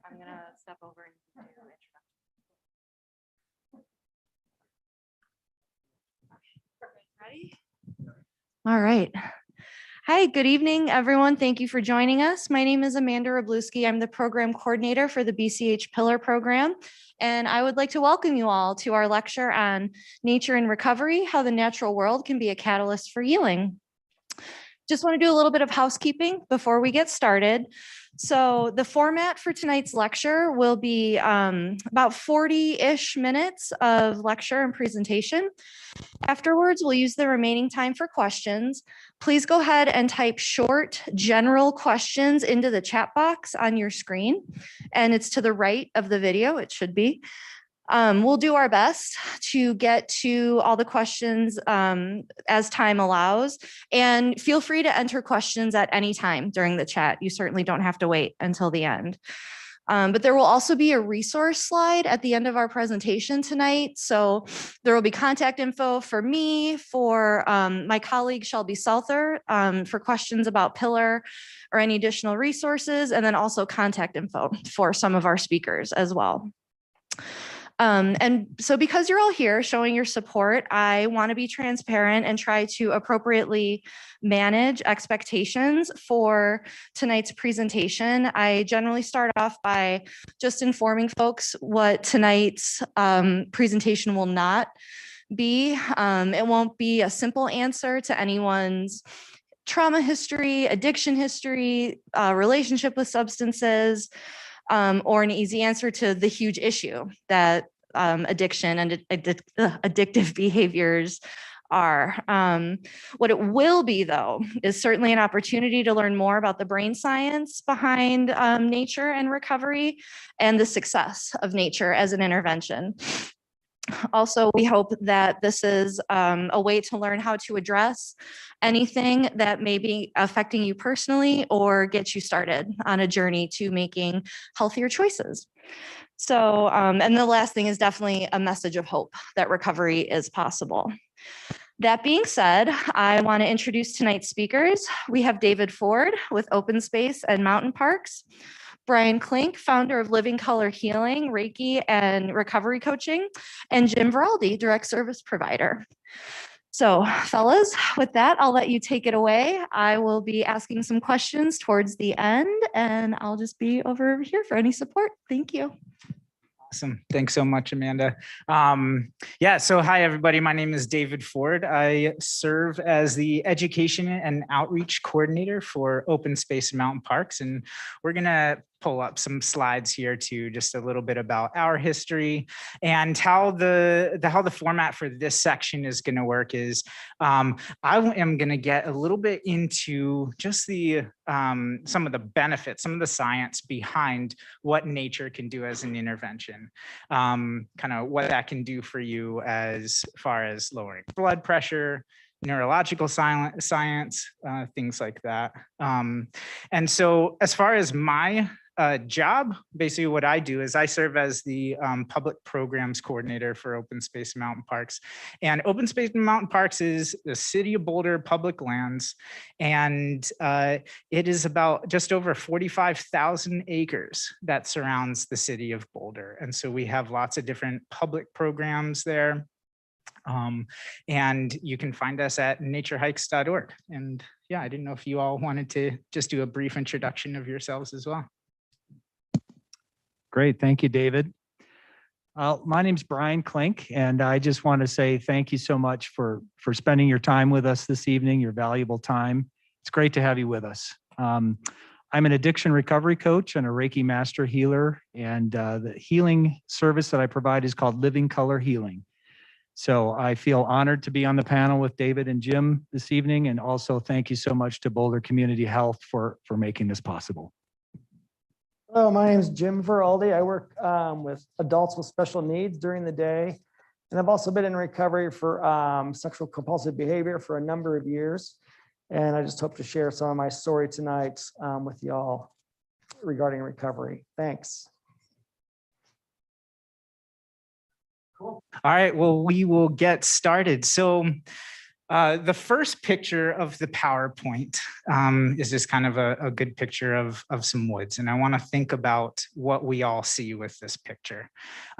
I'm going to step over and do introduction. Ready? All right. Hi, good evening, everyone. Thank you for joining us. My name is Amanda Rabluski. I'm the program coordinator for the BCH Pillar program, and I would like to welcome you all to our lecture on nature and recovery, how the natural world can be a catalyst for healing. Just want to do a little bit of housekeeping before we get started. So the format for tonight's lecture will be about 40-ish minutes of lecture and presentation. Afterwards, we'll use the remaining time for questions. Please go ahead and type short general questions into the chat box on your screen. And it's to the right of the video, it should be. We'll do our best to get to all the questions as time allows, and feel free to enter questions at any time during the chat. You certainly don't have to wait until the end. But there will also be a resource slide at the end of our presentation tonight. So there will be contact info for me, for my colleague Shelby Souther, for questions about Pillar or any additional resources, and then also contact info for some of our speakers as well. And so because you're all here showing your support, I want to be transparent and try to appropriately manage expectations for tonight's presentation. I generally start off by just informing folks what tonight's presentation will not be. It won't be a simple answer to anyone's trauma history, addiction history, relationship with substances, or an easy answer to the huge issue that addiction and addictive behaviors are. What it will be, though, is certainly an opportunity to learn more about the brain science behind nature and recovery and the success of nature as an intervention. Also, we hope that this is a way to learn how to address anything that may be affecting you personally or get you started on a journey to making healthier choices. So, and the last thing is definitely a message of hope that recovery is possible. That being said, I want to introduce tonight's speakers. We have David Ford with Open Space and Mountain Parks, Brian Klink, founder of Living Color Healing, Reiki, and recovery coaching, and Jim Varaldi, direct service provider. So, fellas, with that, I'll let you take it away. I will be asking some questions towards the end, and I'll just be over here for any support. Thank you. Awesome. Thanks so much, Amanda. So hi, everybody. My name is David Ford. I serve as the Education and Outreach Coordinator for Open Space and Mountain Parks, and we're going to pull up some slides here to just a little bit about our history and how the format for this section is going to work is I am going to get a little bit into just the some of the benefits, some of the science behind what nature can do as an intervention, kind of what that can do for you as far as lowering blood pressure, neurological science, things like that. And so as far as my job, basically what I do is I serve as the public programs coordinator for Open Space and Mountain Parks. And Open Space and Mountain Parks is the city of Boulder public lands. And it is about just over 45,000 acres that surrounds the city of Boulder. And so we have lots of different public programs there. And you can find us at naturehikes.org. And yeah, I didn't know if you all wanted to just do a brief introduction of yourselves as well. Great. Thank you, David. My name's Brian Klink, and I just want to say thank you so much for spending your time with us this evening, your valuable time. It's great to have you with us. I'm an addiction recovery coach and a Reiki master healer, and the healing service that I provide is called Living Color Healing. So I feel honored to be on the panel with David and Jim this evening, and also thank you so much to Boulder Community Health for making this possible. Hello, my name is Jim Varaldi. I work with adults with special needs during the day. And I've also been in recovery for sexual compulsive behavior for a number of years. And I just hope to share some of my story tonight with y'all regarding recovery. Thanks. Cool. All right, well, we will get started. So The first picture of the PowerPoint is just kind of a good picture of some woods. And I want to think about what we all see with this picture.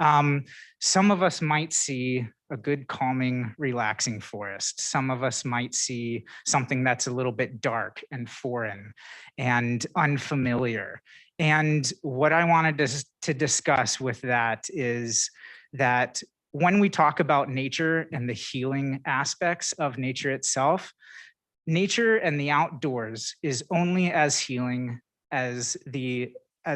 Some of us might see a good, calming, relaxing forest. Some of us might see something that's a little bit dark and foreign and unfamiliar. And what I wanted to discuss with that is that when we talk about nature and the healing aspects of nature itself, nature and the outdoors is only as healing as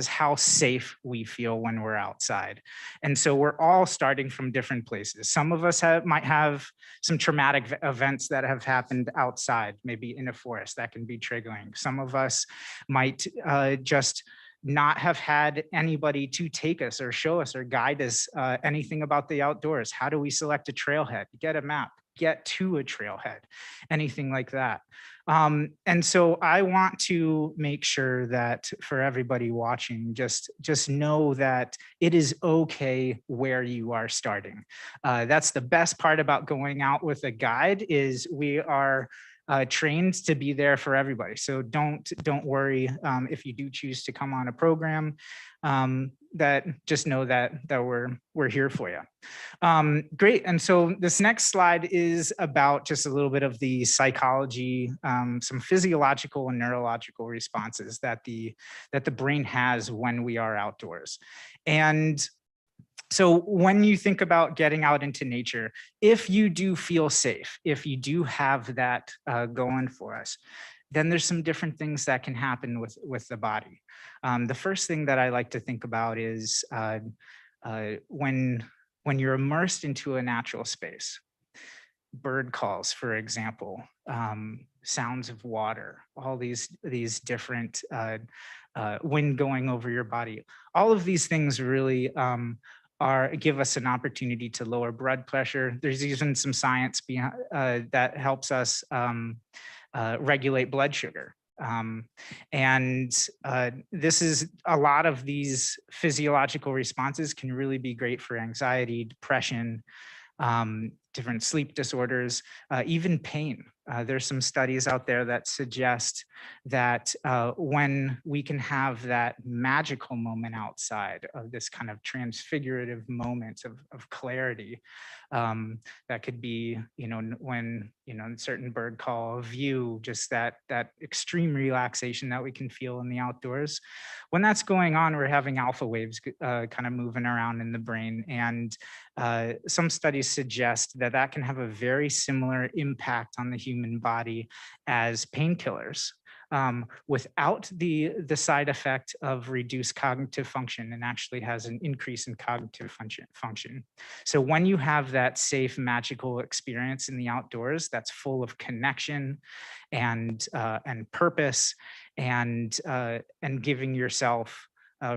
how safe we feel when we're outside. And so we're all starting from different places. Some of us might have some traumatic events that have happened outside, maybe in a forest, that can be triggering. Some of us might just not have had anybody to take us or show us or guide us anything about the outdoors. How do we select a trailhead? Get a map, get to a trailhead, anything like that. And so I want to make sure that for everybody watching, just know that it is okay where you are starting. That's the best part about going out with a guide is we are trained to be there for everybody. So don't worry if you do choose to come on a program. That just know that we're here for you. Great. And so this next slide is about just a little bit of the psychology, some physiological and neurological responses that the brain has when we are outdoors. And so when you think about getting out into nature, if you do feel safe, if you do have that going for us, then there's some different things that can happen with the body. The first thing that I like to think about is when you're immersed into a natural space, bird calls, for example, sounds of water, all these different wind going over your body, all of these things really give us an opportunity to lower blood pressure. There's even some science behind, that helps us regulate blood sugar. This is a lot of these physiological responses can really be great for anxiety, depression, different sleep disorders, even pain. There's some studies out there that suggest that when we can have that magical moment outside of this kind of transfigurative moment of clarity, that could be, when, certain bird call, view, just that extreme relaxation that we can feel in the outdoors. When that's going on, we're having alpha waves kind of moving around in the brain. And some studies suggest that can have a very similar impact on the human body as painkillers, without the side effect of reduced cognitive function, and actually has an increase in cognitive function. So when you have that safe, magical experience in the outdoors that's full of connection and purpose and giving yourself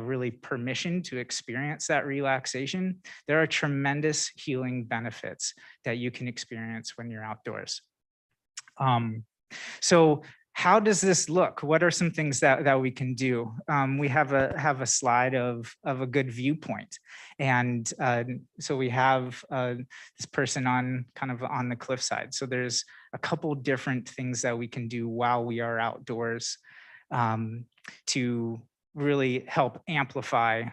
really permission to experience that relaxation, there are tremendous healing benefits that you can experience when you're outdoors. So how does this look? What are some things that we can do? We have a slide of a good viewpoint. And so we have this person on the cliffside. So there's a couple different things that we can do while we are outdoors to really help amplify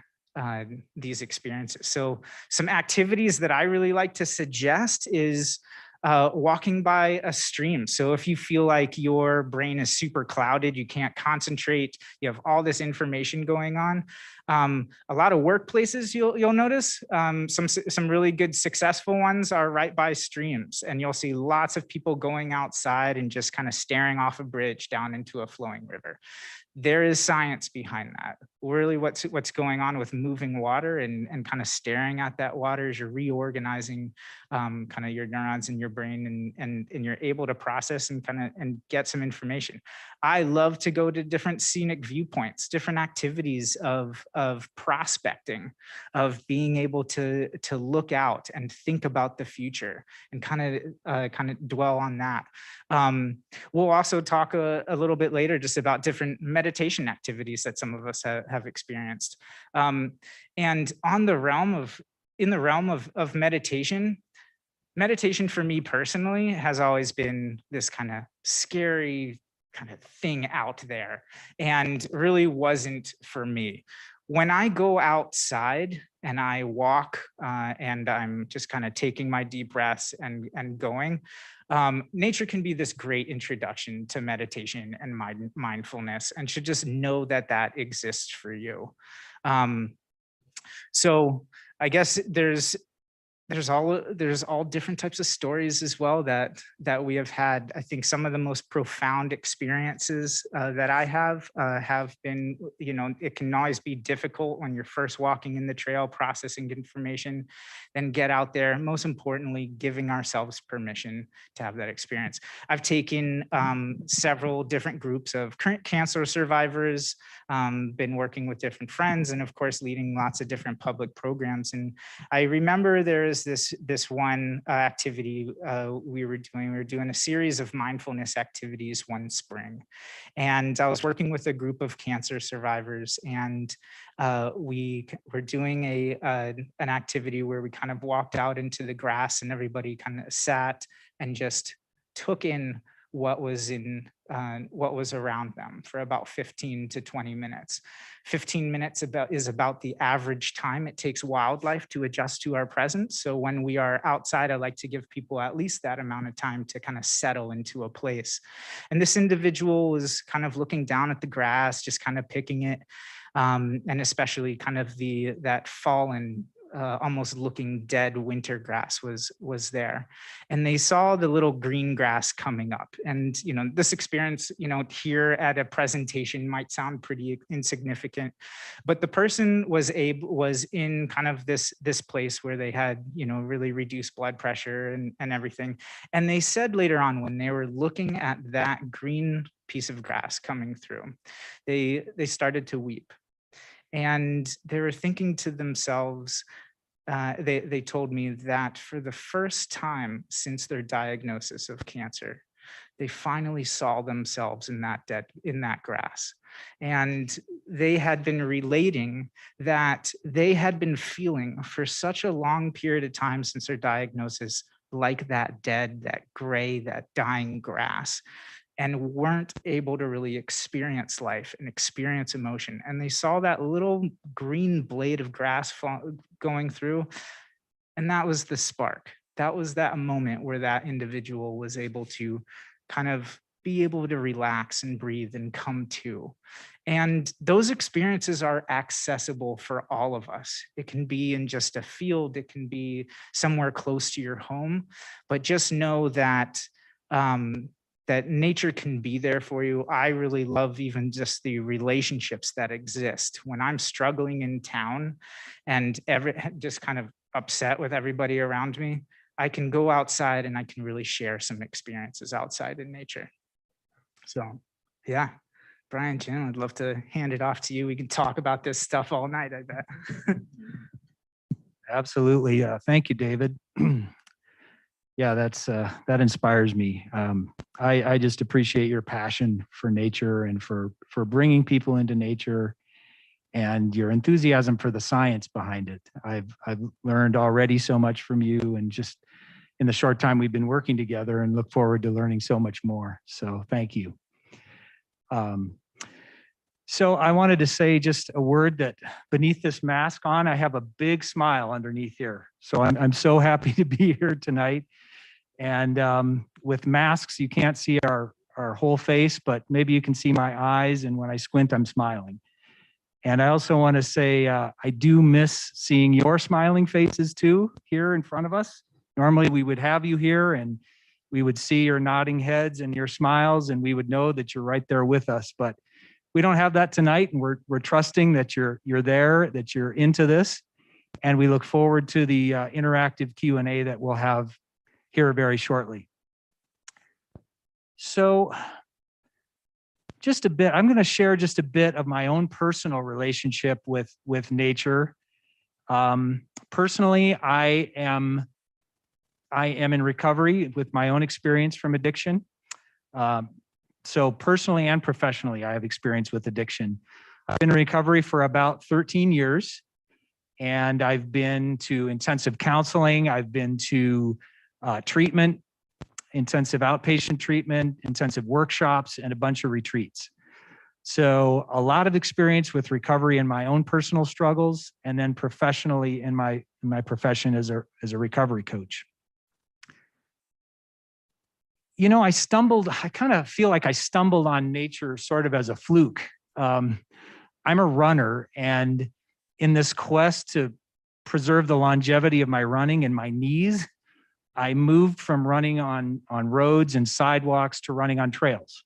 these experiences. So some activities that I really like to suggest is walking by a stream. So if you feel like your brain is super clouded, you can't concentrate, you have all this information going on. A lot of workplaces you'll notice, some really good successful ones are right by streams, and you'll see lots of people going outside and just kind of staring off a bridge down into a flowing river. There is science behind that. Really what's going on with moving water and kind of staring at that water as you're reorganizing kind of your neurons in your brain and you're able to process and get some information. I love to go to different scenic viewpoints, different activities of prospecting, of being able to look out and think about the future and kind of dwell on that. We'll also talk a little bit later just about different meditation activities that some of us have experienced. And in the realm of meditation, meditation for me personally has always been this kind of scary kind of thing out there, and really wasn't for me. When I go outside and I walk and I'm just kind of taking my deep breaths and going, nature can be this great introduction to meditation and mindfulness, and should just know that that exists for you. So I guess there's all different types of stories as well that we have had. I think some of the most profound experiences that I have been, it can always be difficult when you're first walking in the trail, processing information, then get out there. Most importantly, giving ourselves permission to have that experience. I've taken several different groups of current cancer survivors, been working with different friends, and of course, leading lots of different public programs. And I remember there's this one activity we were doing. We were doing a series of mindfulness activities one spring, and I was working with a group of cancer survivors, and we were doing an activity where we kind of walked out into the grass, and everybody kind of sat and just took in what was around them for about 15 to 20 minutes. 15 minutes is about the average time it takes wildlife to adjust to our presence. So when we are outside, I like to give people at least that amount of time to kind of settle into a place. And this individual was kind of looking down at the grass, just kind of picking it, and especially kind of that fallen, almost looking dead winter grass was there, and they saw the little green grass coming up. And this experience, here at a presentation might sound pretty insignificant, but the person was in kind of this place where they had really reduced blood pressure and everything. And they said later on, when they were looking at that green piece of grass coming through, they started to weep. And they were thinking to themselves, they told me that for the first time since their diagnosis of cancer, they finally saw themselves in that grass. And they had been relating that they had been feeling for such a long period of time since their diagnosis, like that dead, that gray, that dying grass, and weren't able to really experience life and experience emotion. And they saw that little green blade of grass going through, and that was the spark. That was that moment where that individual was able to kind of be able to relax and breathe and come to. And those experiences are accessible for all of us. It can be in just a field, it can be somewhere close to your home, but just know that that nature can be there for you. I really love even just the relationships that exist. When I'm struggling in town and just kind of upset with everybody around me, I can go outside and I can really share some experiences outside in nature. So yeah, Brian, Jim, I'd love to hand it off to you. We can talk about this stuff all night, I bet. Absolutely. Thank you, David. Yeah, that inspires me. I just appreciate your passion for nature and for bringing people into nature, and your enthusiasm for the science behind it. I've learned already so much from you, and just in the short time we've been working together, and look forward to learning so much more. So thank you. So I wanted to say just a word that beneath this mask on, I have a big smile underneath here. So I'm so happy to be here tonight. And with masks, you can't see our whole face, but maybe you can see my eyes. And when I squint, I'm smiling. And I also want to say, I do miss seeing your smiling faces too, here in front of us. Normally we would have you here and we would see your nodding heads and your smiles, and we would know that you're right there with us. But we don't have that tonight, and we're trusting that you're there, that you're into this. And we look forward to the interactive Q&A that we'll have here very shortly. So just a bit, I'm going to share just a bit of my own personal relationship with nature. Personally, I am in recovery with my own experience from addiction. So personally and professionally, I have experience with addiction. I've been in recovery for about 13 years, and I've been to intensive counseling. I've been to treatment, intensive outpatient treatment, intensive workshops, and a bunch of retreats. So a lot of experience with recovery in my own personal struggles, and then professionally in my profession as a recovery coach. You know, I kind of feel like I stumbled on nature sort of as a fluke. I'm a runner, and in this quest to preserve the longevity of my running and my knees, I moved from running on roads and sidewalks to running on trails.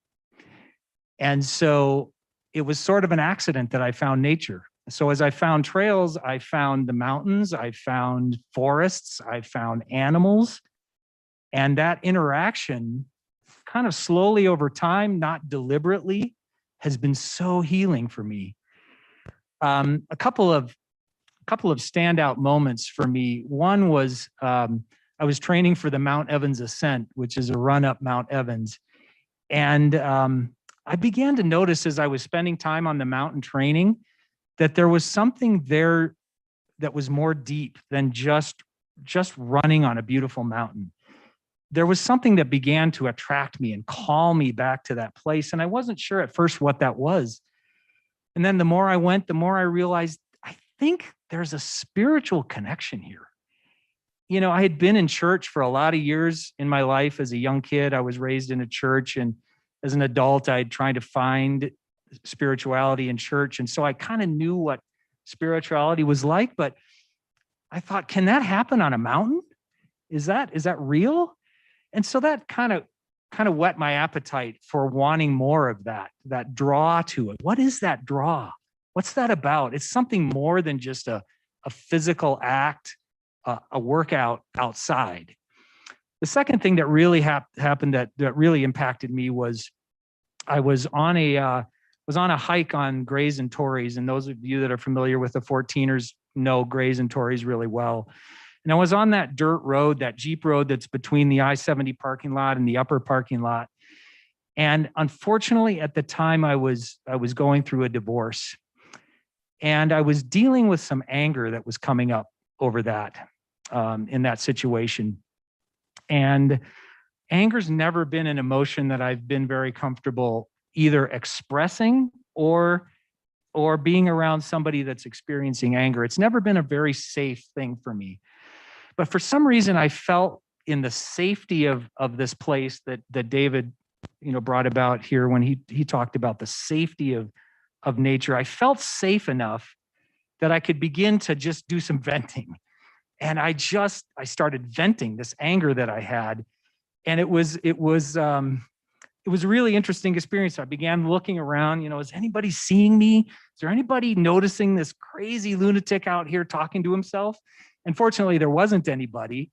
And so it was sort of an accident that I found nature. So as I found trails, I found the mountains, I found forests, I found animals. And that interaction kind of slowly over time, not deliberately, has been so healing for me. A couple of standout moments for me. One was I was training for the Mount Evans Ascent, which is a run up Mount Evans. And I began to notice as I was spending time on the mountain training that there was something there that was more deep than just running on a beautiful mountain. There was something that began to attract me and call me back to that place. And I wasn't sure at first what that was. And then the more I went, the more I realized, I think there's a spiritual connection here. You know, I had been in church for a lot of years in my life. As a young kid, I was raised in a church. And as an adult, I'd tried to find spirituality in church. And so I kind of knew what spirituality was like, but I thought, can that happen on a mountain? Is that real? And so that kind of whet my appetite for wanting more of that draw to it. What is that draw? What's that about? It's something more than just a physical act, a workout outside. The second thing that really happened that really impacted me was I was on a hike on Grays and Torreys, and those of you that are familiar with the 14ers know Grays and Torreys really well. And I was on that dirt road, that Jeep road that's between the I-70 parking lot and the upper parking lot. And unfortunately, at the time, I was going through a divorce, and I was dealing with some anger that was coming up over that in that situation. And anger's never been an emotion that I've been very comfortable either expressing or being around somebody that's experiencing anger. It's never been a very safe thing for me. But for some reason, I felt in the safety of this place that David, brought about here when he talked about the safety of nature. I felt safe enough that I could begin to just do some venting. And I started venting this anger that I had. And it was a really interesting experience. I began looking around, is anybody seeing me? Is there anybody noticing this crazy lunatic out here talking to himself? And fortunately, there wasn't anybody,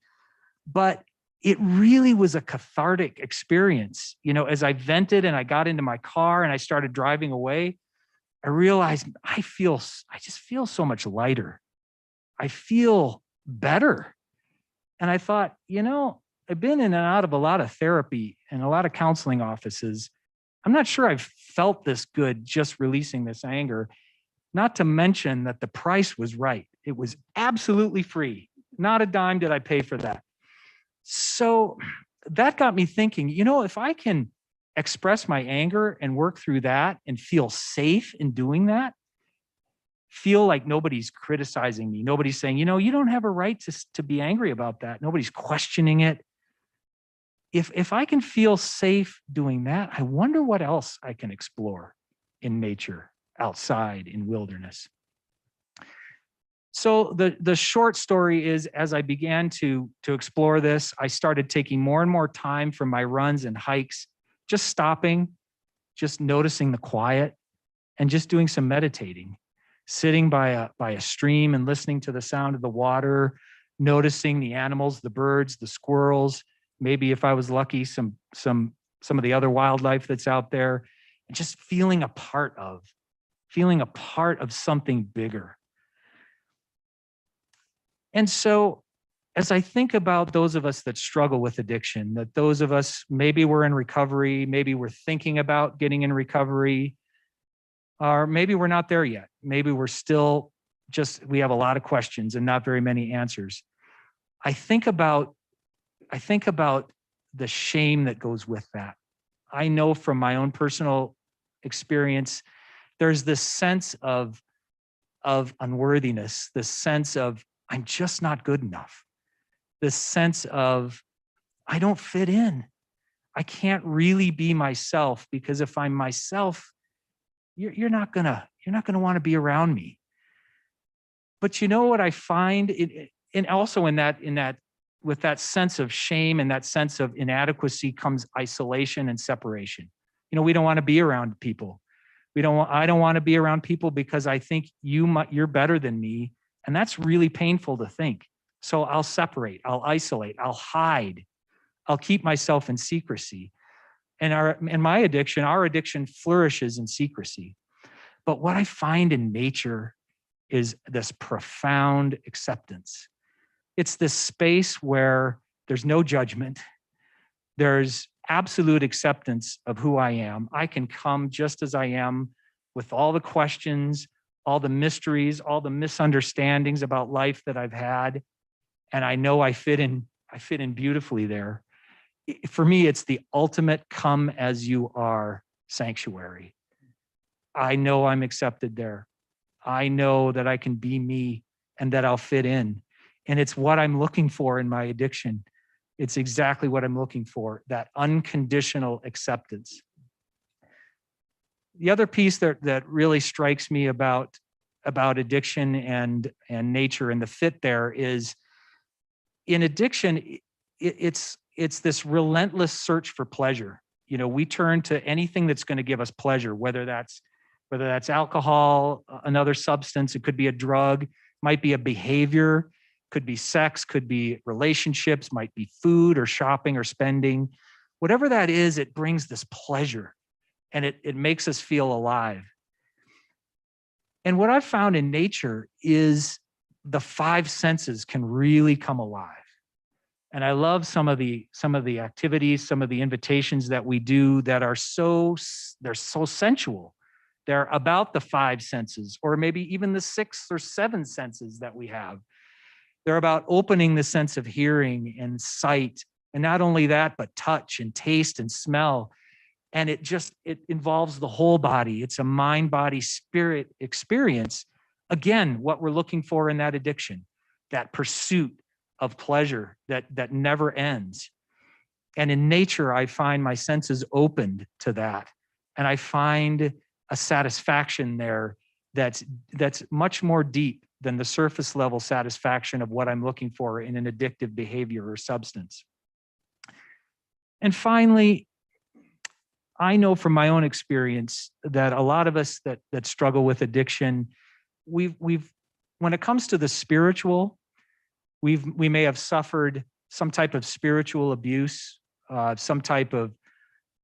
but it really was a cathartic experience. As I vented and I got into my car and I started driving away, I realized I just feel so much lighter. I feel better. And I thought, I've been in and out of a lot of therapy and a lot of counseling offices. I'm not sure I've felt this good just releasing this anger, not to mention that the price was right. It was absolutely free. Not a dime did I pay for that. So that got me thinking, if I can express my anger and work through that and feel safe in doing that, feel like nobody's criticizing me. Nobody's saying, you don't have a right to be angry about that. Nobody's questioning it. If I can feel safe doing that, I wonder what else I can explore in nature, outside, in wilderness. So the short story is, as I began to explore this, I started taking more and more time from my runs and hikes, just stopping, just noticing the quiet, and just doing some meditating, sitting by a stream and listening to the sound of the water, noticing the animals, the birds, the squirrels, maybe if I was lucky, some of the other wildlife that's out there, and just feeling a part of something bigger. And so as I think about those of us that struggle with addiction, that those of us, maybe we're in recovery, maybe we're thinking about getting in recovery, or maybe we're not there yet. Maybe we're still we have a lot of questions and not very many answers. I think about I think about the shame that goes with that. I know from my own personal experience, there's this sense of unworthiness, this sense of I'm just not good enough, this sense of I don't fit in. I can't really be myself, because if I'm myself, you're not gonna want to be around me. But you know what I find, and also in that with that sense of shame and that sense of inadequacy comes isolation and separation. You know, we don't want to be around people. I don't want to be around people because I think you're better than me, and that's really painful to think. So I'll separate, I'll isolate, I'll hide, I'll keep myself in secrecy. And our addiction flourishes in secrecy. But what I find in nature is this profound acceptance. It's this space where there's no judgment. There's absolute acceptance of who I am. I can come just as I am, with all the questions, all the mysteries, all the misunderstandings about life that I've had. And I know I fit in beautifully there. For me, it's the ultimate come as you are sanctuary. I know I'm accepted there. I know that I can be me and that I'll fit in. And it's what I'm looking for in my addiction. It's exactly what I'm looking for, that unconditional acceptance. The other piece that really strikes me about addiction and nature and the fit there is, in addiction, it's this relentless search for pleasure. You know, we turn to anything that's going to give us pleasure, whether that's alcohol, another substance, it could be a drug, might be a behavior, could be sex, could be relationships, might be food or shopping or spending. Whatever that is, it brings this pleasure, and it makes us feel alive. And what I've found in nature is the five senses can really come alive. And I love some of the activities, some of the invitations that we do that are they're so sensual. They're about the five senses, or maybe even the 6 or 7 senses that we have. They're about opening the sense of hearing and sight. And not only that, but touch and taste and smell. And it involves the whole body. It's a mind, body, spirit experience. Again, what we're looking for in that addiction, that pursuit of pleasure that never ends. And in nature, I find my senses opened to that. And I find a satisfaction there that's much more deep than the surface level satisfaction of what I'm looking for in an addictive behavior or substance. And finally, I know from my own experience that a lot of us that struggle with addiction, we've when it comes to the spiritual, we may have suffered some type of spiritual abuse, some type of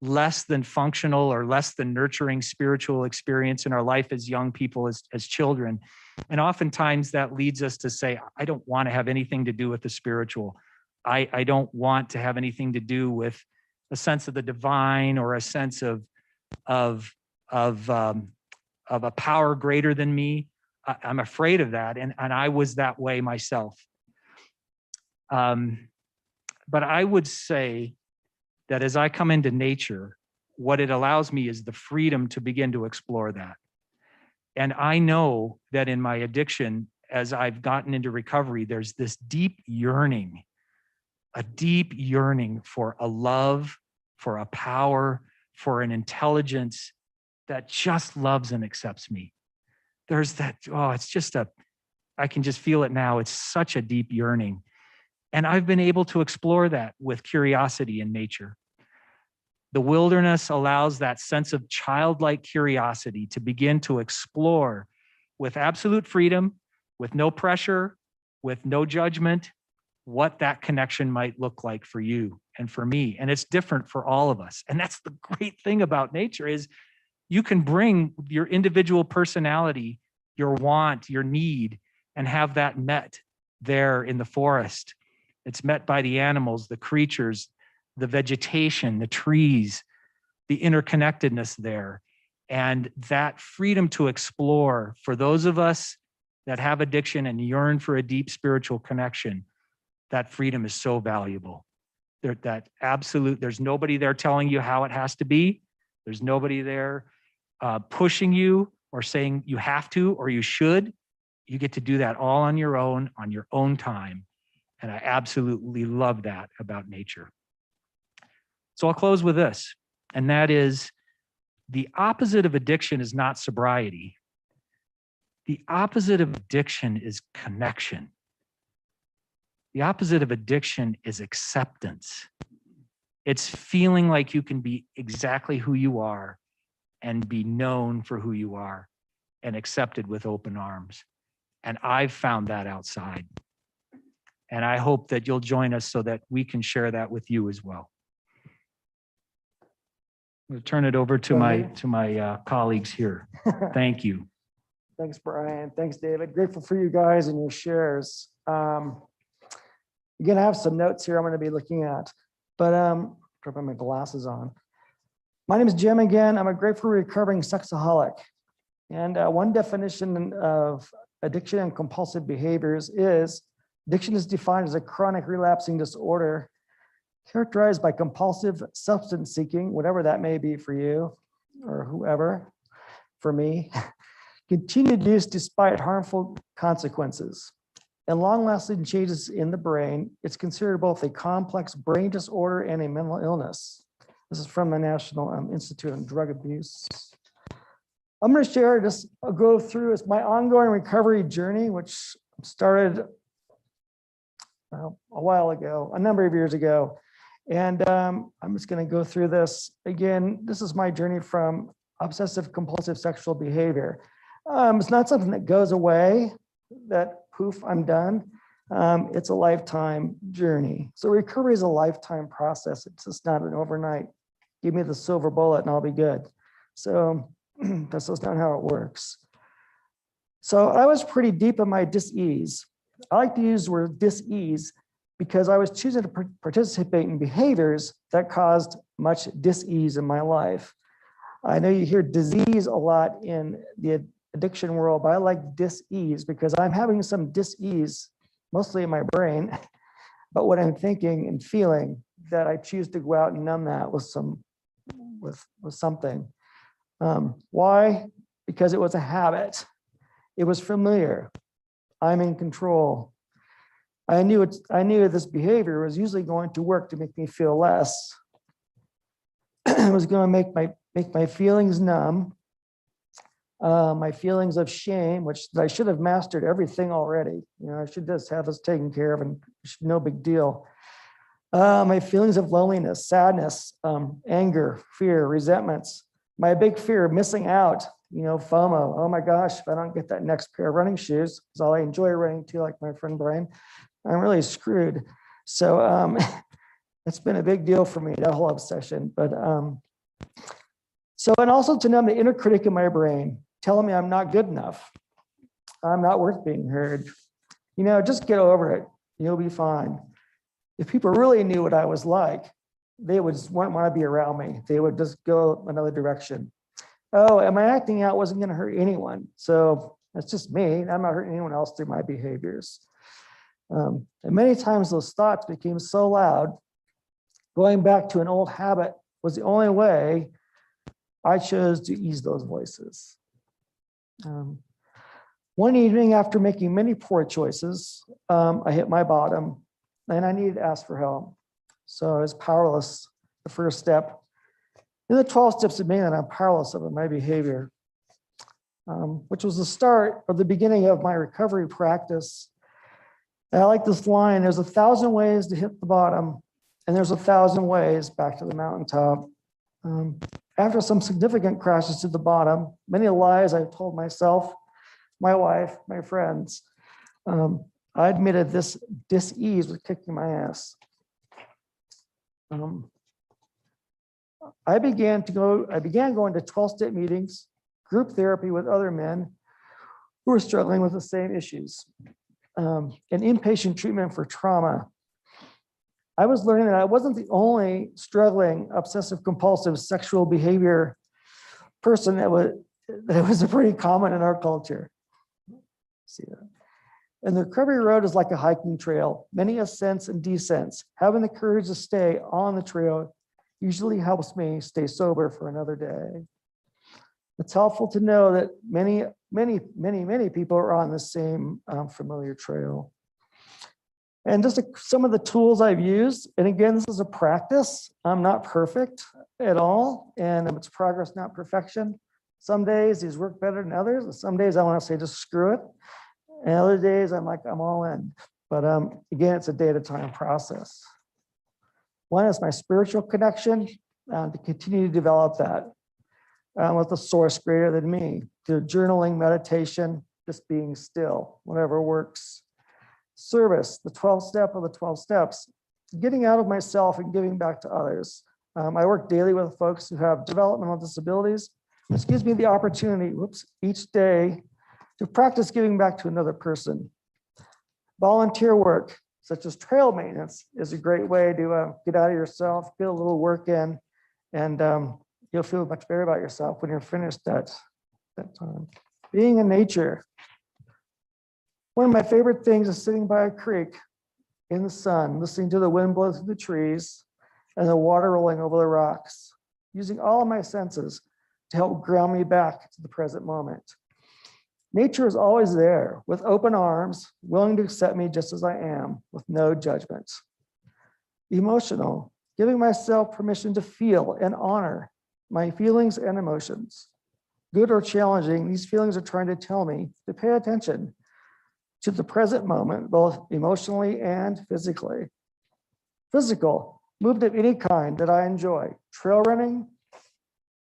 less than functional or less than nurturing spiritual experience in our life as young people, as children. And oftentimes that leads us to say, I don't want to have anything to do with the spiritual. I don't want to have anything to do with a sense of the divine or a sense of a power greater than me. I'm afraid of that. And I was that way myself. But I would say that as I come into nature, what it allows me is the freedom to begin to explore that. And I know that in my addiction, as I've gotten into recovery, there's this deep yearning for a love, for a power, for an intelligence that just loves and accepts me. There's that, I can just feel it now. It's such a deep yearning. And I've been able to explore that with curiosity in nature. The wilderness allows that sense of childlike curiosity to begin to explore with absolute freedom, with no pressure, with no judgment, what that connection might look like for you and for me. And it's different for all of us. And that's the great thing about nature is you can bring your individual personality, your want, your need, and have that met there in the forest. It's met by the animals, the creatures, the vegetation, the trees, the interconnectedness there. And that freedom to explore for those of us that have addiction and yearn for a deep spiritual connection, that freedom is so valuable. There's nobody there telling you how it has to be. There's nobody there pushing you or saying you have to or you should. You get to do that all on your own time. And I absolutely love that about nature. So I'll close with this, and that is the opposite of addiction is not sobriety. The opposite of addiction is connection. The opposite of addiction is acceptance. It's feeling like you can be exactly who you are and be known for who you are and accepted with open arms. And I've found that outside. And I hope that you'll join us so that we can share that with you as well. I'm going to turn it over to my colleagues here. Thank you. Thanks, Brian. Thanks, David. Grateful for you guys and your shares. Again, I have some notes here I'm going to be looking at, but put my glasses on. My name is Jim again. I'm a grateful recovering sexaholic. And one definition of addiction and compulsive behaviors is addiction is defined as a chronic relapsing disorder characterized by compulsive substance seeking, whatever that may be for you or whoever, for me, continued use despite harmful consequences and long-lasting changes in the brain. It's considered both a complex brain disorder and a mental illness. This is from the National Institute on Drug Abuse. I'm going to share, I'll go through my ongoing recovery journey, which started a while ago, a number of years ago. And I'm just going to go through this. Again, this is my journey from obsessive compulsive sexual behavior. It's not something that goes away, that poof, I'm done. It's a lifetime journey. So recovery is a lifetime process. It's just not an overnight, give me the silver bullet and I'll be good. So that's just not how it works. So I was pretty deep in my dis-ease. I like to use the word dis-ease because I was choosing to participate in behaviors that caused much dis-ease in my life. I know you hear disease a lot in the addiction world, but I like dis-ease because I'm having some dis-ease, mostly in my brain, but what I'm thinking and feeling that I choose to go out and numb that with something. Why? Because it was a habit. It was familiar. I'm in control. I knew this behavior was usually going to work to make me feel less. It was going to make my feelings numb, my feelings of shame, which I should have mastered everything already. I should just have this taken care of and no big deal. My feelings of loneliness, sadness, anger, fear, resentments, my big fear of missing out, FOMO. Oh my gosh, if I don't get that next pair of running shoes, because all I enjoy running too, like my friend Brian, I'm really screwed. So it's been a big deal for me, that whole obsession. But and also to numb the inner critic in my brain, telling me I'm not good enough. I'm not worth being heard. Just get over it. You'll be fine. If people really knew what I was like, they would want to be around me. They would just go another direction. Oh, and my acting out wasn't going to hurt anyone. So that's just me. I'm not hurting anyone else through my behaviors. And many times those thoughts became so loud, going back to an old habit was the only way I chose to ease those voices. One evening after making many poor choices, I hit my bottom and I needed to ask for help. So I was powerless, the first step. In the 12 steps of me that I'm powerless over my behavior, which was the start of the beginning of my recovery practice. And I like this line, there's 1,000 ways to hit the bottom, and there's 1,000 ways back to the mountaintop. After some significant crashes to the bottom, many lies I told myself, my wife, my friends, I admitted this dis-ease was kicking my ass. I began going to 12-step meetings, group therapy with other men who were struggling with the same issues, and inpatient treatment for trauma. I was learning that I wasn't the only struggling obsessive compulsive sexual behavior person that was pretty common in our culture. See that? And the recovery road is like a hiking trail, many ascents and descents. Having the courage to stay on the trail usually helps me stay sober for another day. It's helpful to know that many people are on the same familiar trail. And just some of the tools I've used, and again, this is a practice. I'm not perfect at all, and it's progress, not perfection. Some days these work better than others, and some days I want to say just screw it. And other days I'm like, I'm all in. But again, it's a day at a time process. One is my spiritual connection, to continue to develop that with a source greater than me, through journaling, meditation, just being still, whatever works. Service, the 12th step of the 12 steps, getting out of myself and giving back to others. I work daily with folks who have developmental disabilities, which gives me the opportunity, each day to practice giving back to another person. Volunteer work, such as trail maintenance, is a great way to get out of yourself, get a little work in, and you'll feel much better about yourself when you're finished that time. Being in nature. One of my favorite things is sitting by a creek in the sun, listening to the wind blow through the trees and the water rolling over the rocks, using all of my senses to help ground me back to the present moment. Nature is always there with open arms, willing to accept me just as I am, with no judgment. Emotional, giving myself permission to feel and honor my feelings and emotions. Good or challenging, these feelings are trying to tell me to pay attention to the present moment, both emotionally and physically. Physical, movement of any kind that I enjoy. Trail running,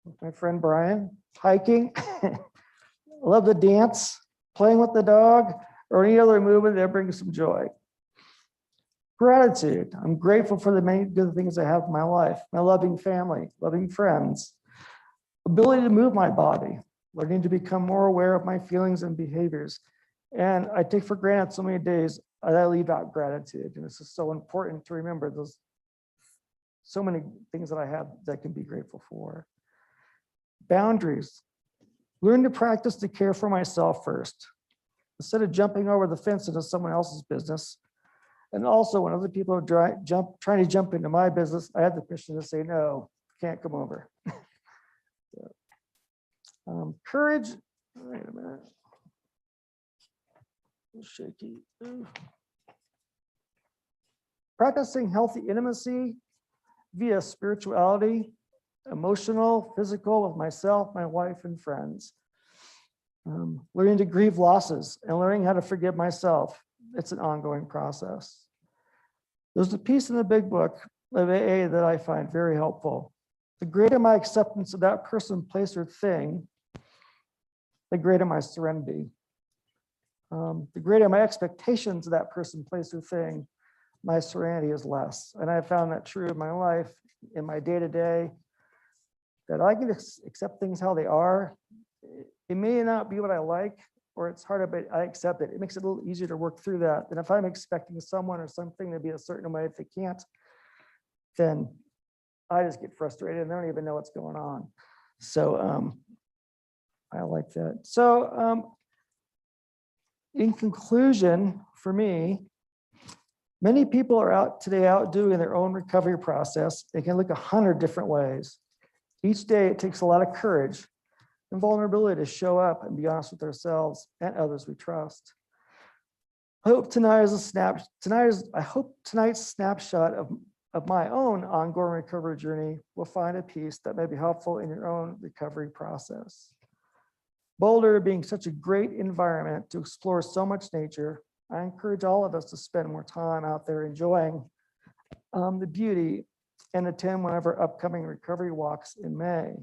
with my friend Brian, hiking, I love to dance, playing with the dog, or any other movement that brings some joy. Gratitude, I'm grateful for the many good things I have in my life, my loving family, loving friends, ability to move my body, learning to become more aware of my feelings and behaviors. And I take for granted so many days that I leave out gratitude. And it's just so important to remember those so many things that I have that I can be grateful for. Boundaries. Learn to practice to care for myself first. Instead of jumping over the fence into someone else's business. And also when other people are trying to jump into my business, I have the permission to say, no, can't come over. Courage. Wait a minute. Shaky. Practicing healthy intimacy via spirituality, emotional, physical, with myself, my wife, and friends. Learning to grieve losses and learning how to forgive myself. It's an ongoing process. There's a piece in the big book of AA that I find very helpful. The greater my acceptance of that person, place, or thing, the greater my serenity. The greater my expectations of that person, place, or thing, my serenity is less. And I found that true in my life, in my day-to-day, that I can accept things how they are. It may not be what I like, or it's harder, but I accept it. It makes it a little easier to work through that than if I'm expecting someone or something to be a certain way. If they can't, then I just get frustrated and I don't even know what's going on. So I like that. So in conclusion, for me, many people are out doing their own recovery process. They can look 100 different ways. Each day it takes a lot of courage and vulnerability to show up and be honest with ourselves and others we trust. I hope tonight's snapshot of my own ongoing recovery journey will find a piece that may be helpful in your own recovery process. Boulder being such a great environment to explore so much nature, I encourage all of us to spend more time out there enjoying the beauty and attend one of our upcoming recovery walks in May.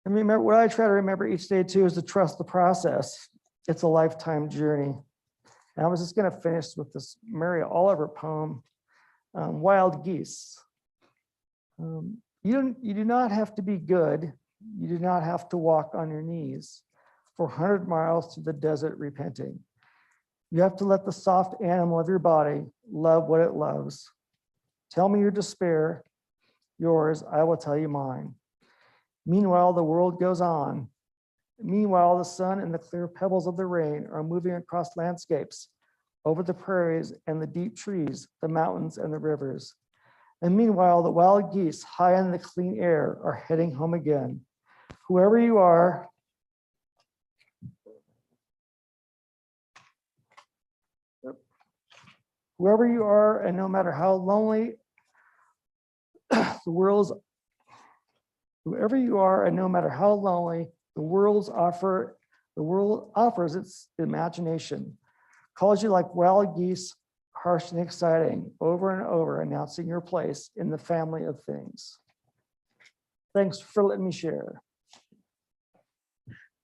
And remember, what I try to remember each day too is to trust the process. It's a lifetime journey. And I was just going to finish with this Mary Oliver poem, Wild Geese. You do not have to be good. You do not have to walk on your knees for 100 miles through the desert repenting. You have to let the soft animal of your body love what it loves. Tell me your despair, yours, I will tell you mine. Meanwhile, the world goes on, Meanwhile, the sun and the clear pebbles of the rain are moving across landscapes, over the prairies and the deep trees, the mountains and the rivers. And meanwhile, the wild geese high in the clean air are heading home again. Whoever you are, and no matter how lonely the world's, whoever you are, and no matter how lonely the world offers its imagination, calls you like wild geese, harsh and exciting, over and over, announcing your place in the family of things. Thanks for letting me share.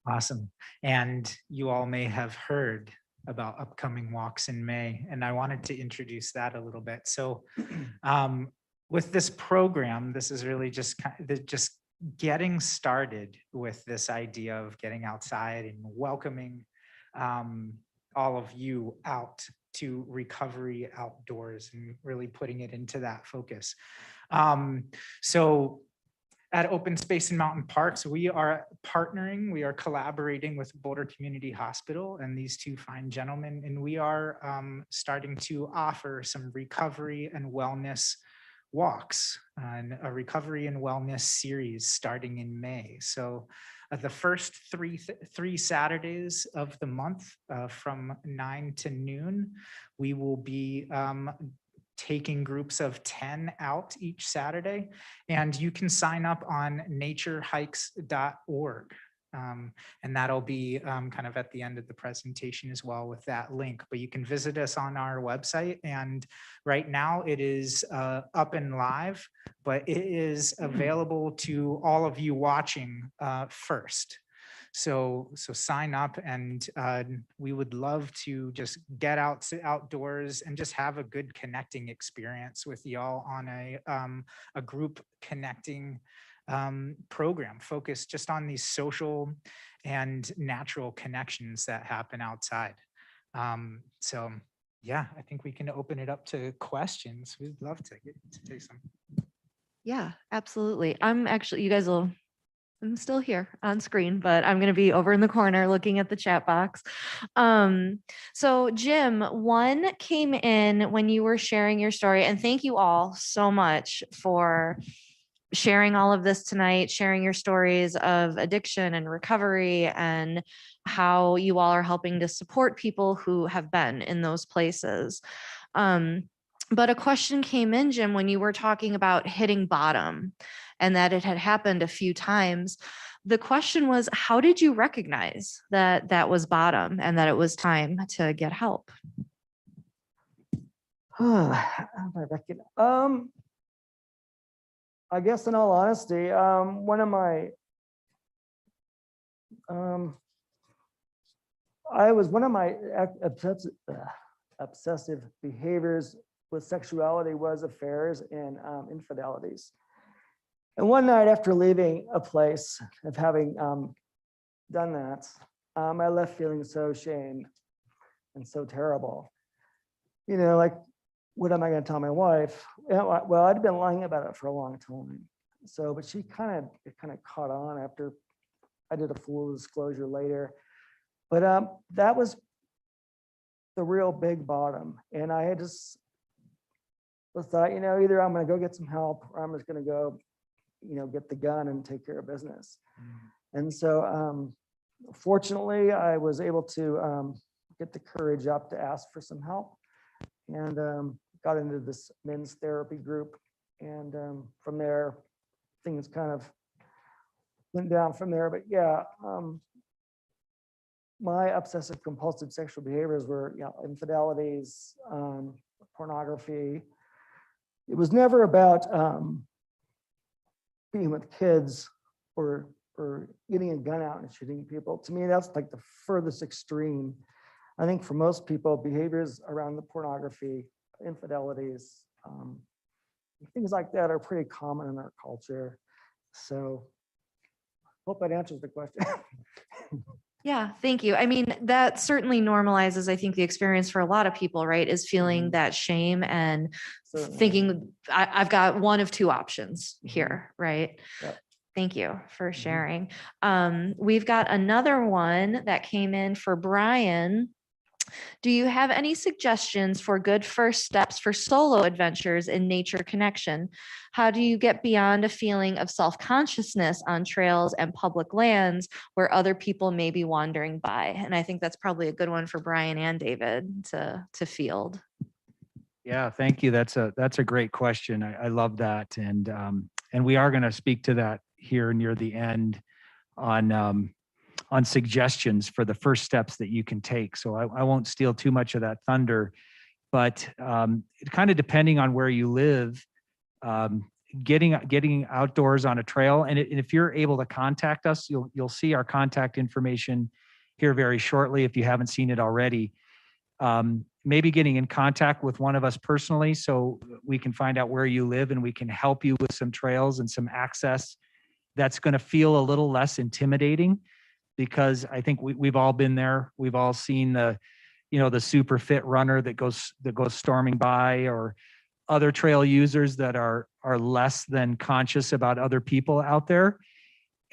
Awesome. And you all may have heard about upcoming walks in May, and I wanted to introduce that a little bit. So with this program, this is really just getting started with this idea of getting outside and welcoming all of you out to Recovery Outdoors and really putting it into that focus. So at Open Space and Mountain Parks, we are collaborating with Boulder Community Hospital and these two fine gentlemen, and we are starting to offer some recovery and wellness walks and a recovery and wellness series starting in May. So the first three Saturdays of the month from 9 to noon, we will be taking groups of 10 out each Saturday, and you can sign up on naturehikes.org. And that'll be kind of at the end of the presentation as well with that link, but you can visit us on our website, and right now it is up and live, but it is available to all of you watching first. So sign up, and we would love to just get outdoors and just have a good connecting experience with y'all on a group connecting program focused just on these social and natural connections that happen outside. So yeah, I think we can open it up to questions. We'd love to take some. Yeah, absolutely. I'm still here on screen, but I'm going to be over in the corner looking at the chat box. So Jim, one came in when you were sharing your story, and thank you all so much for sharing all of this tonight, sharing your stories of addiction and recovery and how you all are helping to support people who have been in those places. But a question came in, Jim, when you were talking about hitting bottom and that it had happened a few times. The question was, how did you recognize that that was bottom and that it was time to get help? I guess in all honesty, one of my obsessive behaviors with sexuality was affairs and infidelities. And one night after leaving a place of having done that, I left feeling so ashamed and so terrible. You know, like, what am I going to tell my wife? Well, I'd been lying about it for a long time. So, but it kind of caught on after I did a full disclosure later. But that was the real big bottom. And I had just thought, you know, either I'm going to go get some help or I'm just going to go, you know, get the gun and take care of business. And so fortunately, I was able to get the courage up to ask for some help, and got into this men's therapy group. And from there, things kind of went down from there. But yeah, my obsessive compulsive sexual behaviors were, you know, infidelities, pornography. It was never about being with kids or getting a gun out and shooting people. To me, that's like the furthest extreme. I think for most people, behaviors around the pornography, infidelities, things like that are pretty common in our culture. So hope that answers the question. Yeah, thank you. I mean, that certainly normalizes, I think, the experience for a lot of people, right? Is feeling that shame and Certainly. thinking, I've got one of two options here, right? Yep. Thank you for sharing. We've got another one that came in for Brian. Do you have any suggestions for good first steps for solo adventures in nature connection? How do you get beyond a feeling of self-consciousness on trails and public lands where other people may be wandering by? And I think that's probably a good one for Brian and David to field. Yeah, thank you. That's a great question. I love that. And we are going to speak to that here near the end on suggestions for the first steps that you can take. So I won't steal too much of that thunder, but kind of depending on where you live, getting outdoors on a trail. And if you're able to contact us, you'll see our contact information here very shortly if you haven't seen it already. Maybe getting in contact with one of us personally so we can find out where you live and we can help you with some trails and some access that's going to feel a little less intimidating, because I think we've all been there. We've all seen the super fit runner that goes storming by, or other trail users that are less than conscious about other people out there.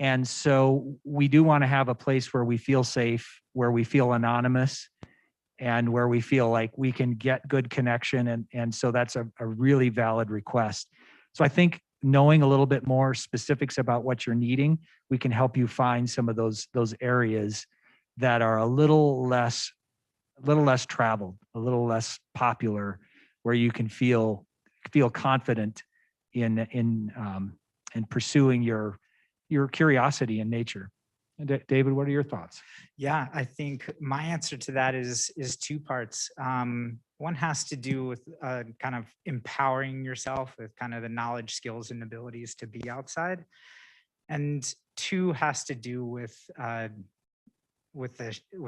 And so we do want to have a place where we feel safe, where we feel anonymous, and where we feel like we can get good connection. And so that's a really valid request. So I think knowing a little bit more specifics about what you're needing, we can help you find some of those areas that are a little less traveled, a little less popular, where you can feel confident in pursuing your curiosity in nature. David, what are your thoughts? Yeah, I think my answer to that is two parts. One has to do with kind of empowering yourself with kind of the knowledge, skills, and abilities to be outside, and two has to do with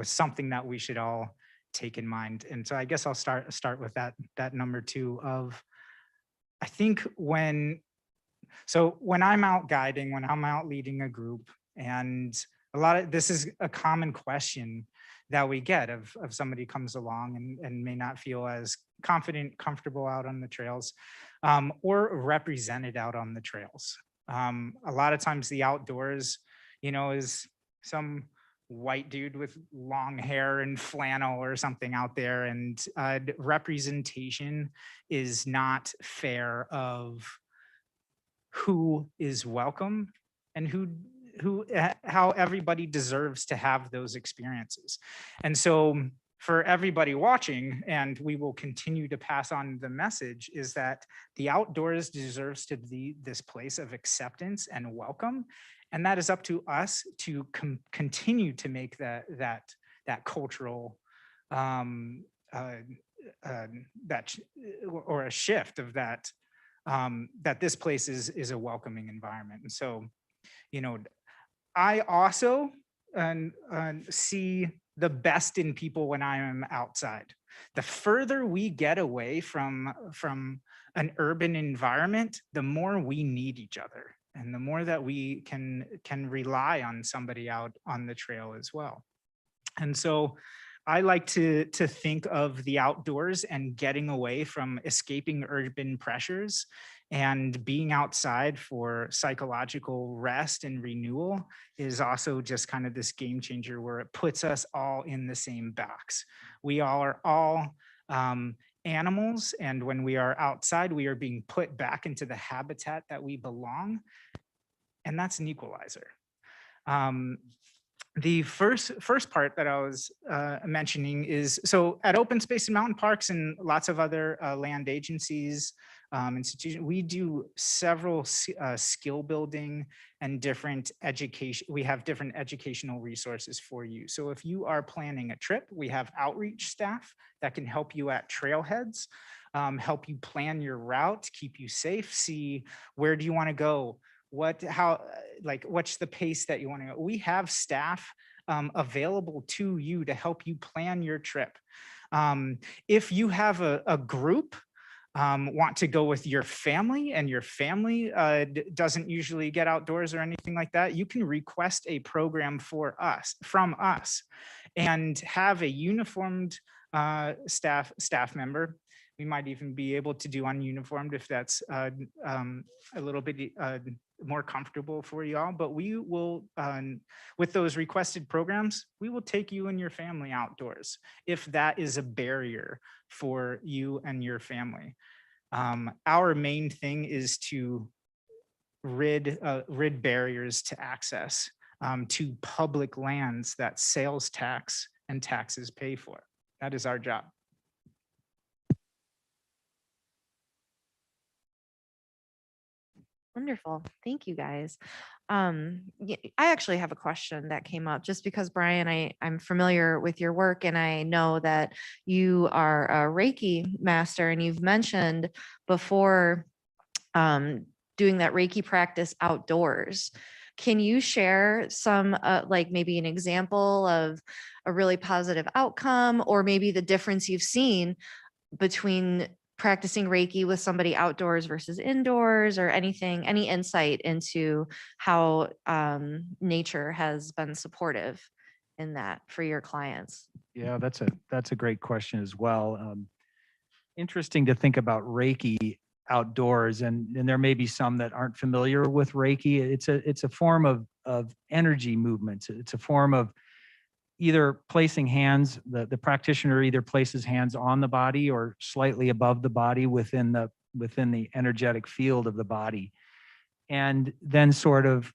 something that we should all take in mind. And so I guess I'll start with that number two of, I think when I'm out guiding, when I'm out leading a group, and this is a common question that we get of somebody comes along and may not feel as confident, comfortable out on the trails, or represented out on the trails. A lot of times the outdoors, is some white dude with long hair and flannel or something out there, and representation is not fair of who is welcome and how everybody deserves to have those experiences. And so for everybody watching, and we will continue to pass on the message, is that the outdoors deserves to be this place of acceptance and welcome. And that is up to us to continue to make that cultural or a shift of that, that this place is a welcoming environment. And so, I also see the best in people when I am outside. The further we get away from an urban environment, the more we need each other, and the more that we can rely on somebody out on the trail as well. And so I like to think of the outdoors and getting away from escaping urban pressures and being outside for psychological rest and renewal is also just kind of this game changer where it puts us all in the same box. We all are all animals, and when we are outside, we are being put back into the habitat that we belong, and that's an equalizer. The first part that I was mentioning is, so at open space and mountain parks and lots of other land agencies, institutions, we do several skill building and different education. We have different educational resources for you. So if you are planning a trip, we have outreach staff that can help you at trailheads, help you plan your route, keep you safe, see where do you want to go, what's the pace that you want to go. We have staff available to you to help you plan your trip. If you have a group, want to go with your family, and your family doesn't usually get outdoors or anything like that, you can request a program from us and have a uniformed staff member We might even be able to do ununiformed if that's a little bit more comfortable for y'all. But we will, with those requested programs, we will take you and your family outdoors if that is a barrier for you and your family. Our main thing is to rid barriers to access to public lands that sales tax and taxes pay for. That is our job. Wonderful. Thank you, guys. I actually have a question that came up just because, Brian, I'm familiar with your work and I know that you are a Reiki master, and you've mentioned before doing that Reiki practice outdoors. Can you share some, like maybe an example of a really positive outcome, or maybe the difference you've seen between practicing Reiki with somebody outdoors versus indoors, or anything, any insight into how nature has been supportive in that for your clients? Yeah, that's a great question as well. Interesting to think about Reiki outdoors, and there may be some that aren't familiar with Reiki. It's a form of energy movements. It's a form of either placing hands, the practitioner either places hands on the body or slightly above the body within the energetic field of the body, and then sort of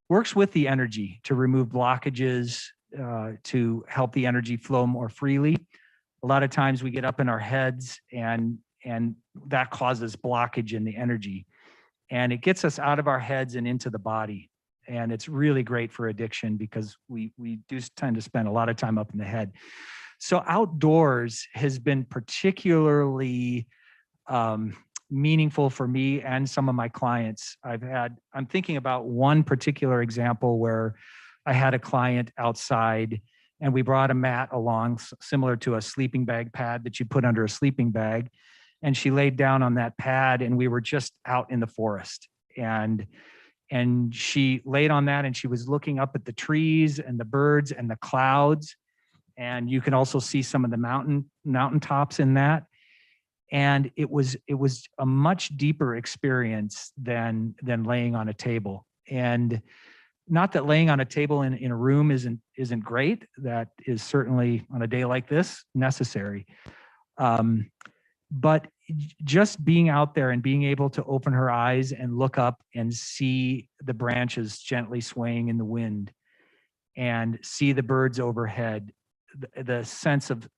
works with the energy to remove blockages, to help the energy flow more freely. A lot of times we get up in our heads and that causes blockage in the energy, and it gets us out of our heads and into the body. And it's really great for addiction because we do tend to spend a lot of time up in the head. So outdoors has been particularly meaningful for me and some of my clients. I'm thinking about one particular example where I had a client outside and we brought a mat along similar to a sleeping bag pad that you put under a sleeping bag. And she laid down on that pad and we were just out in the forest. And she laid on that and she was looking up at the trees and the birds and the clouds. And you can also see some of the mountaintops in that. And it was a much deeper experience than laying on a table. And not that laying on a table in a room isn't great. That is certainly on a day like this necessary. But just being out there and being able to open her eyes and look up and see the branches gently swaying in the wind and see the birds overhead, the sense of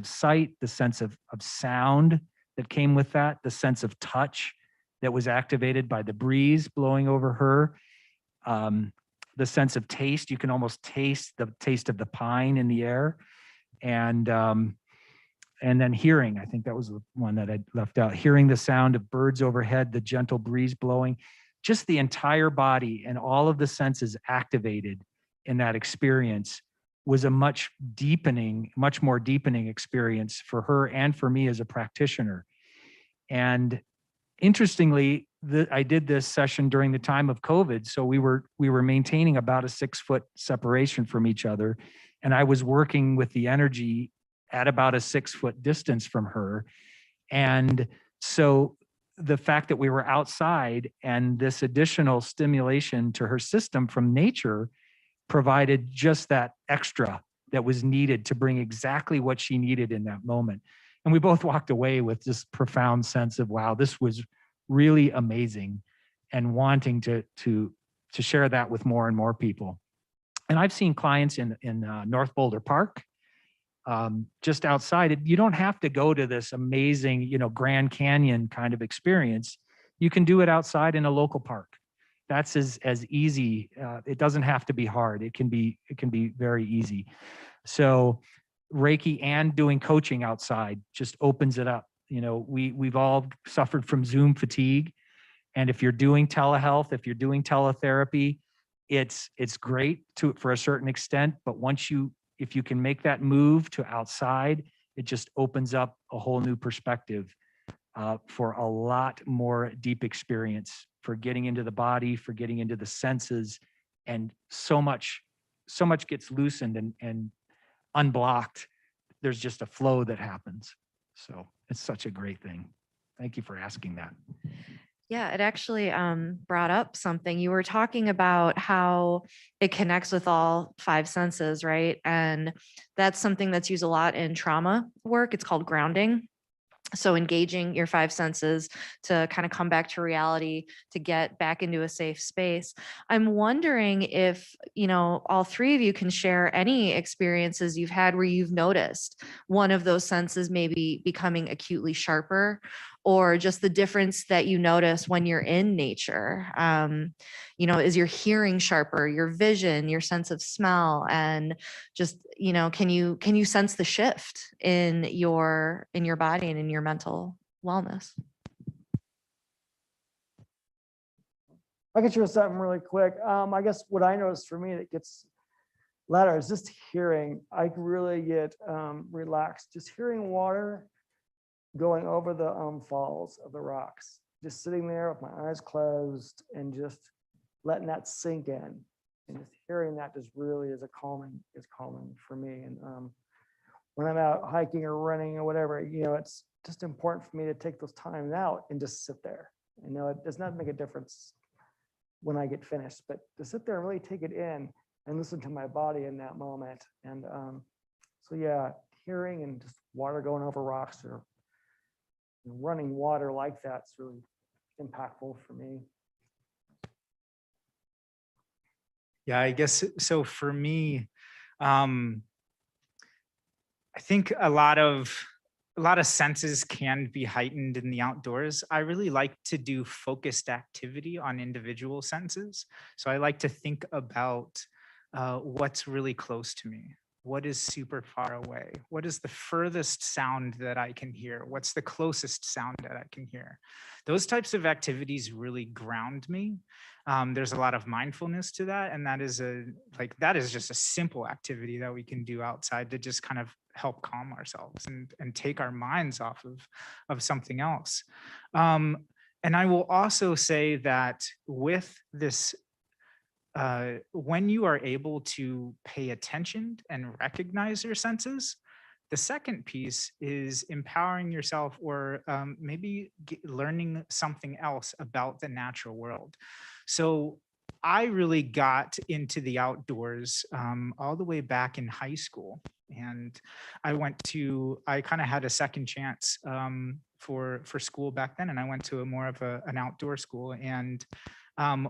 sight, the sense of sound that came with that, the sense of touch that was activated by the breeze blowing over her, the sense of taste. You can almost taste the taste of the pine in the air, and then hearing, I think that was the one that I left out, hearing the sound of birds overhead, the gentle breeze blowing, just the entire body and all of the senses activated in that experience was a much more deepening experience for her and for me as a practitioner. And interestingly, I did this session during the time of COVID. So we were maintaining about a 6-foot separation from each other. And I was working with the energy at about a 6-foot distance from her. And so the fact that we were outside and this additional stimulation to her system from nature provided just that extra that was needed to bring exactly what she needed in that moment. And we both walked away with this profound sense of, wow, this was really amazing, and wanting to share that with more and more people. And I've seen clients in North Boulder Park, just outside. You don't have to go to this amazing, Grand Canyon kind of experience. You can do it outside in a local park. That's as easy. It doesn't have to be hard. It can be very easy. So Reiki and doing coaching outside just opens it up. We've all suffered from Zoom fatigue. And if you're doing telehealth, if you're doing teletherapy, it's great for a certain extent. But if you can make that move to outside, it just opens up a whole new perspective for a lot more deep experience, for getting into the body, for getting into the senses, and so much gets loosened and unblocked. There's just a flow that happens. So it's such a great thing. Thank you for asking that. Yeah, it actually brought up something. You were talking about how it connects with all five senses, right? And that's something that's used a lot in trauma work. It's called grounding. So engaging your five senses to kind of come back to reality, to get back into a safe space. I'm wondering if, all three of you can share any experiences you've had where you've noticed one of those senses maybe becoming acutely sharper, or just the difference that you notice when you're in nature. Is your hearing sharper, your vision, your sense of smell, and just, can you sense the shift in your body and in your mental wellness? I can share something really quick. I guess what I noticed for me that gets louder is just hearing. I can really get relaxed just hearing water going over the falls of the rocks, just sitting there with my eyes closed and just letting that sink in, and just hearing that just really is calming for me. And when I'm out hiking or running or whatever, it's just important for me to take those times out and just sit there. It does not make a difference when I get finished, but to sit there and really take it in and listen to my body in that moment. And so yeah, hearing and just water going over rocks or running water like that's really impactful for me. Yeah, I guess so. For me, I think a lot of senses can be heightened in the outdoors. I really like to do focused activity on individual senses. So I like to think about what's really close to me. What is super far away? What is the furthest sound that I can hear? What's the closest sound that I can hear? Those types of activities really ground me. There's a lot of mindfulness to that. And that is just a simple activity that we can do outside to just kind of help calm ourselves and take our minds off of something else. And I will also say that with this, when you are able to pay attention and recognize your senses, the second piece is empowering yourself, or maybe learning something else about the natural world. So I really got into the outdoors all the way back in high school. And I kind of had a second chance for school back then. And I went to more of an outdoor school, and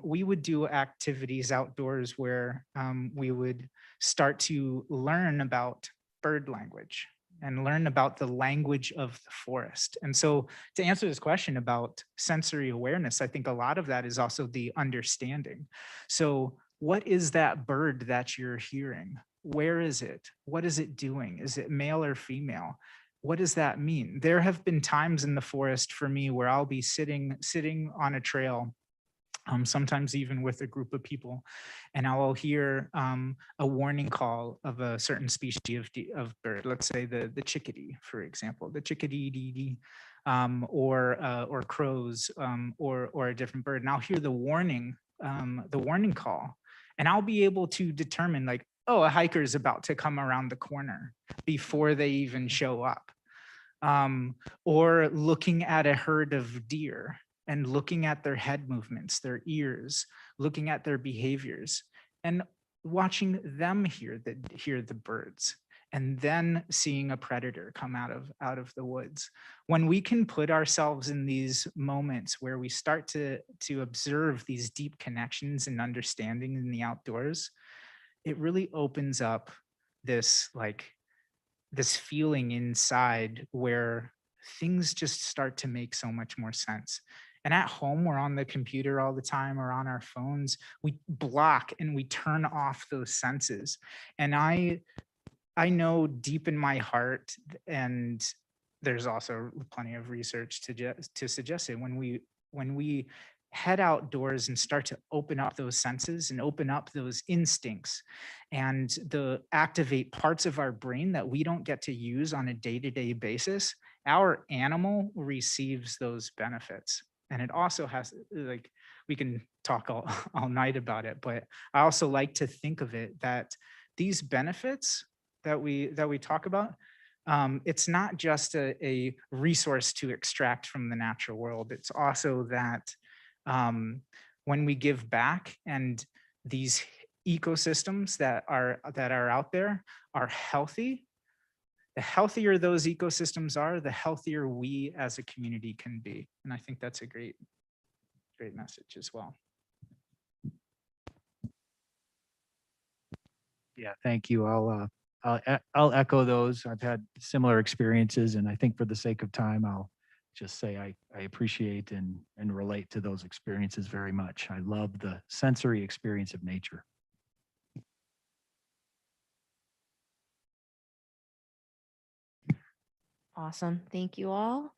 we would do activities outdoors where we would start to learn about bird language and learn about the language of the forest. And so to answer this question about sensory awareness, I think a lot of that is also the understanding. So what is that bird that you're hearing? Where is it? What is it doing? Is it male or female? What does that mean? There have been times in the forest for me where I'll be sitting on a trail, sometimes even with a group of people, and I'll hear a warning call of a certain species of bird. Let's say the chickadee, for example, the chickadee, or crows, or a different bird. And I'll hear the warning call, and I'll be able to determine, like, oh, a hiker is about to come around the corner before they even show up. Or looking at a herd of deer and looking at their head movements, their ears, looking at their behaviors, and watching them hear the birds, and then seeing a predator come out of the woods. When we can put ourselves in these moments where we start to observe these deep connections and understanding in the outdoors, it really opens up this feeling inside where things just start to make so much more sense. And at home, we're on the computer all the time or on our phones. We block and we turn off those senses. And I know deep in my heart, and there's also plenty of research to suggest it, when we head outdoors and start to open up those senses and open up those instincts and activate parts of our brain that we don't get to use on a day-to-day basis, our animal receives those benefits. And it also has, like, we can talk all night about it, but I also like to think of it that these benefits that we talk about, it's not just a resource to extract from the natural world. It's also that when we give back and these ecosystems that are out there are healthy, the healthier those ecosystems are, the healthier we as a community can be. And I think that's a great message as well. Yeah, thank you. I'll echo those. I've had similar experiences, and I think for the sake of time, I'll just say I appreciate and relate to those experiences very much. I love the sensory experience of nature. Awesome. Thank you all.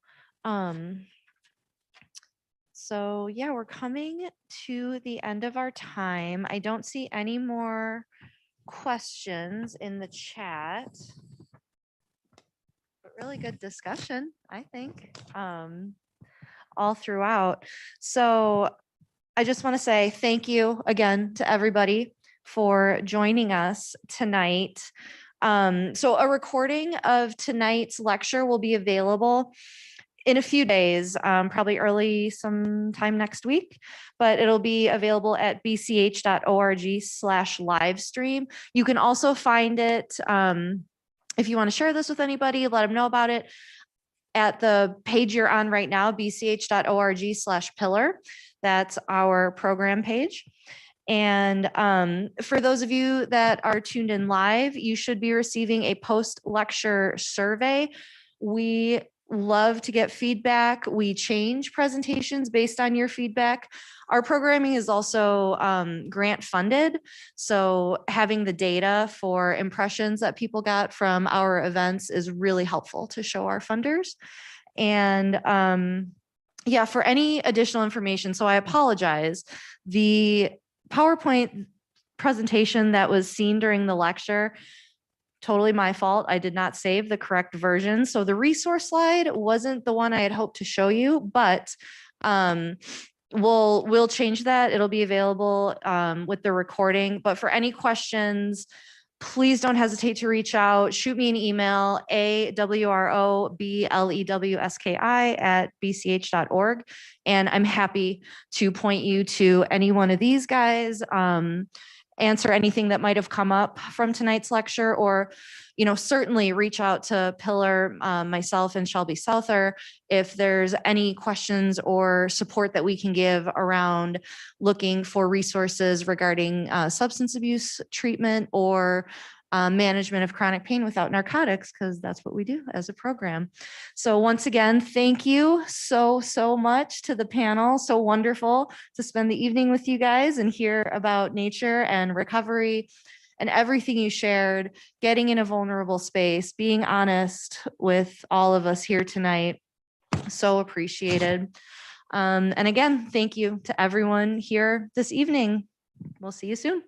So yeah, we're coming to the end of our time. I don't see any more questions in the chat. But really good discussion, I think, all throughout. So I just want to say thank you again to everybody for joining us tonight. So a recording of tonight's lecture will be available in a few days, probably early sometime next week, but it'll be available at bch.org/live stream. You can also find it, if you want to share this with anybody, let them know about it, at the page you're on right now, bch.org/pillar. That's our program page. And for those of you that are tuned in live, you should be receiving a post-lecture survey. We love to get feedback. We change presentations based on your feedback. Our programming is also grant funded. So having the data for impressions that people got from our events is really helpful to show our funders. And yeah, for any additional information, so I apologize, the PowerPoint presentation that was seen during the lecture, totally my fault. I did not save the correct version. So the resource slide wasn't the one I had hoped to show you, but we'll change that. It'll be available with the recording. But for any questions, please don't hesitate to reach out. Shoot me an email, awrobleWski@bch.org. And I'm happy to point you to any one of these guys, answer anything that might have come up from tonight's lecture, or, certainly reach out to Pillar, myself and Shelby Souther, if there's any questions or support that we can give around looking for resources regarding substance abuse treatment or management of chronic pain without narcotics, because that's what we do as a program. So once again, thank you so much to the panel. So wonderful to spend the evening with you guys and hear about nature and recovery and everything you shared, getting in a vulnerable space, being honest with all of us here tonight. So appreciated. And again, thank you to everyone here this evening. We'll see you soon.